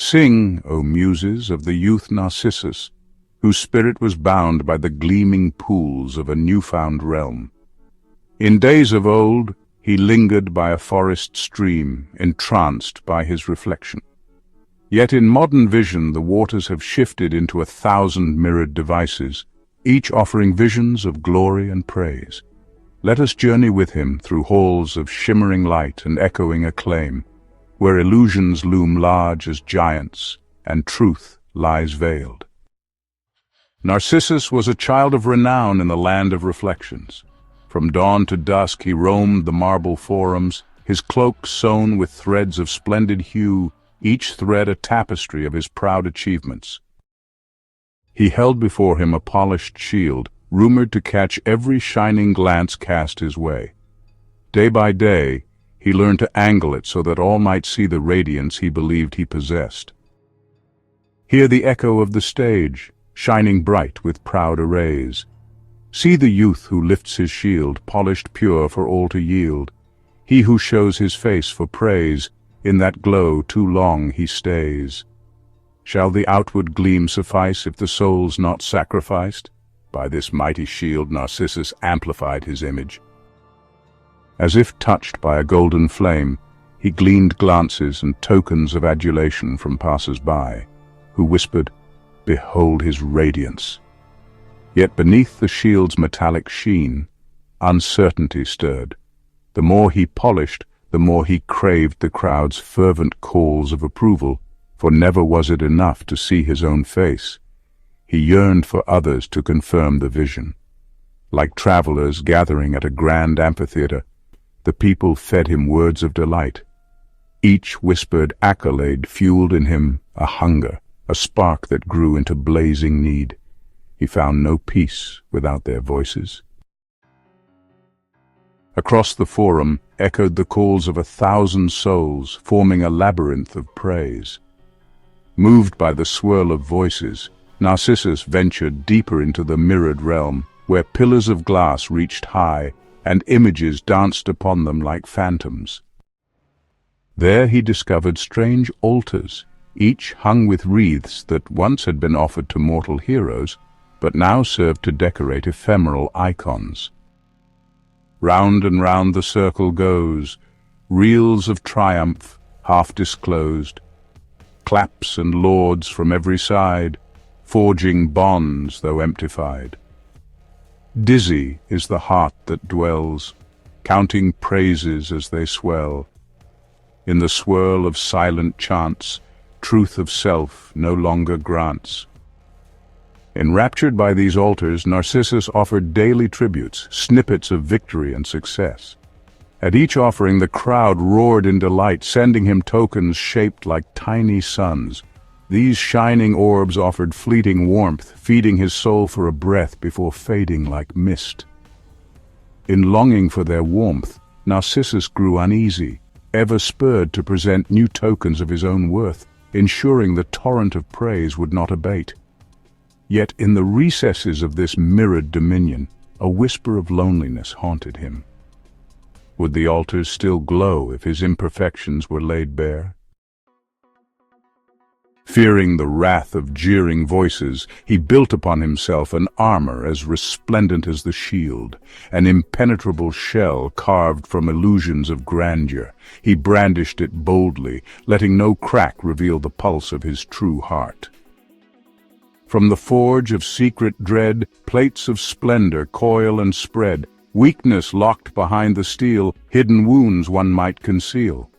Sing, O muses, of the youth Narcissus, whose spirit was bound by the gleaming pools of a newfound realm. In days of old, he lingered by a forest stream, entranced by his reflection. Yet in modern vision the waters have shifted into 1,000 mirrored devices, each offering visions of glory and praise. Let us journey with him through halls of shimmering light and echoing acclaim, where illusions loom large as giants and truth lies veiled. Narcissus was a child of renown in the land of reflections. From dawn to dusk he roamed the marble forums, his cloak sewn with threads of splendid hue, each thread a tapestry of his proud achievements. He held before him a polished shield, rumored to catch every shining glance cast his way. Day by day, he learned to angle it so that all might see the radiance he believed he possessed. Hear the echo of the stage, shining bright with proud arrays. See the youth who lifts his shield, polished pure for all to yield. He who shows his face for praise, in that glow too long he stays. Shall the outward gleam suffice if the soul's not sacrificed? By this mighty shield Narcissus amplified his image. As if touched by a golden flame, he gleaned glances and tokens of adulation from passers-by, who whispered, "Behold his radiance." Yet beneath the shield's metallic sheen, uncertainty stirred. The more he polished, the more he craved the crowd's fervent calls of approval, for never was it enough to see his own face. He yearned for others to confirm the vision. Like travelers gathering at a grand amphitheater, the people fed him words of delight. Each whispered accolade fueled in him a hunger, a spark that grew into blazing need. He found no peace without their voices. Across the forum echoed the calls of 1,000 souls, forming a labyrinth of praise. Moved by the swirl of voices, Narcissus ventured deeper into the mirrored realm, where pillars of glass reached high, and images danced upon them like phantoms. There he discovered strange altars, each hung with wreaths that once had been offered to mortal heroes, but now served to decorate ephemeral icons. Round and round the circle goes, reels of triumph half disclosed, claps and lauds from every side, forging bonds though emptified. Dizzy is the heart that dwells, counting praises as they swell. In the swirl of silent chants, truth of self no longer grants. Enraptured by these altars, Narcissus offered daily tributes, snippets of victory and success. At each offering the crowd roared in delight, sending him tokens shaped like tiny suns. These shining orbs offered fleeting warmth, feeding his soul for a breath before fading like mist. In longing for their warmth, Narcissus grew uneasy, ever spurred to present new tokens of his own worth, ensuring the torrent of praise would not abate. Yet in the recesses of this mirrored dominion, a whisper of loneliness haunted him. Would the altars still glow if his imperfections were laid bare? Fearing the wrath of jeering voices, he built upon himself an armor as resplendent as the shield, an impenetrable shell carved from illusions of grandeur. He brandished it boldly, letting no crack reveal the pulse of his true heart. From the forge of secret dread, plates of splendor coil and spread, weakness locked behind the steel, hidden wounds one might conceal.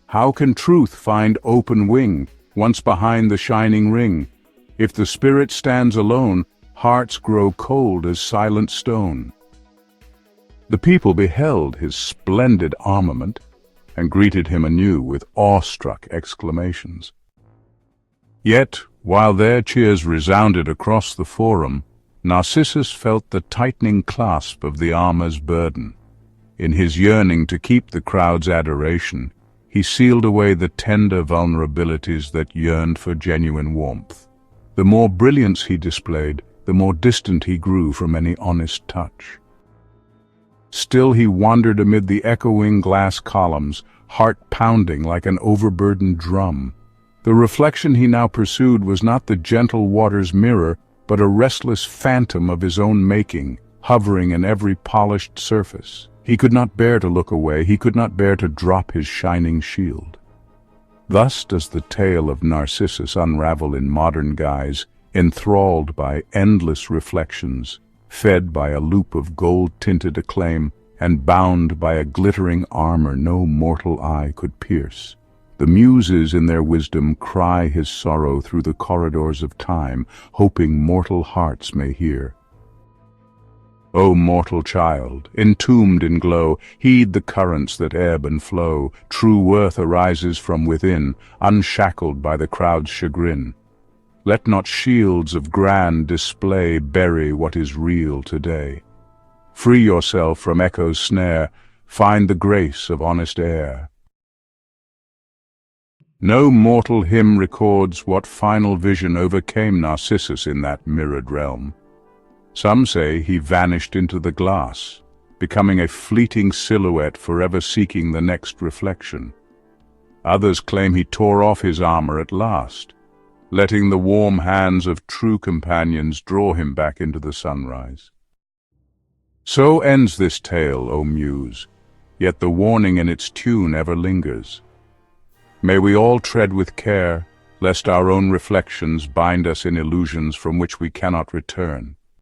How can truth find open wing, once behind the shining ring? If the spirit stands alone, hearts grow cold as silent stone. The people beheld his splendid armament, and greeted him anew with awestruck exclamations. Yet, while their cheers resounded across the forum, Narcissus felt the tightening clasp of the armor's burden. In his yearning to keep the crowd's adoration, he sealed away the tender vulnerabilities that yearned for genuine warmth. The more brilliance he displayed, the more distant he grew from any honest touch. Still he wandered amid the echoing glass columns, heart pounding like an overburdened drum. The reflection he now pursued was not the gentle water's mirror, but a restless phantom of his own making, hovering in every polished surface. He could not bear to look away, he could not bear to drop his shining shield. Thus does the tale of Narcissus unravel in modern guise, enthralled by endless reflections, fed by a loop of gold-tinted acclaim, and bound by a glittering armor no mortal eye could pierce. The Muses in their wisdom cry his sorrow through the corridors of time, hoping mortal hearts may hear. O mortal child, entombed in glow, heed the currents that ebb and flow. True worth arises from within, unshackled by the crowd's chagrin. Let not shields of grand display bury what is real today. Free yourself from echo's snare, find the grace of honest air. No mortal hymn records what final vision overcame Narcissus in that mirrored realm. Some say he vanished into the glass, becoming a fleeting silhouette forever seeking the next reflection. Others claim he tore off his armor at last, letting the warm hands of true companions draw him back into the sunrise. So ends this tale, O Muse, yet the warning in its tune ever lingers. May we all tread with care, lest our own reflections bind us in illusions from which we cannot return.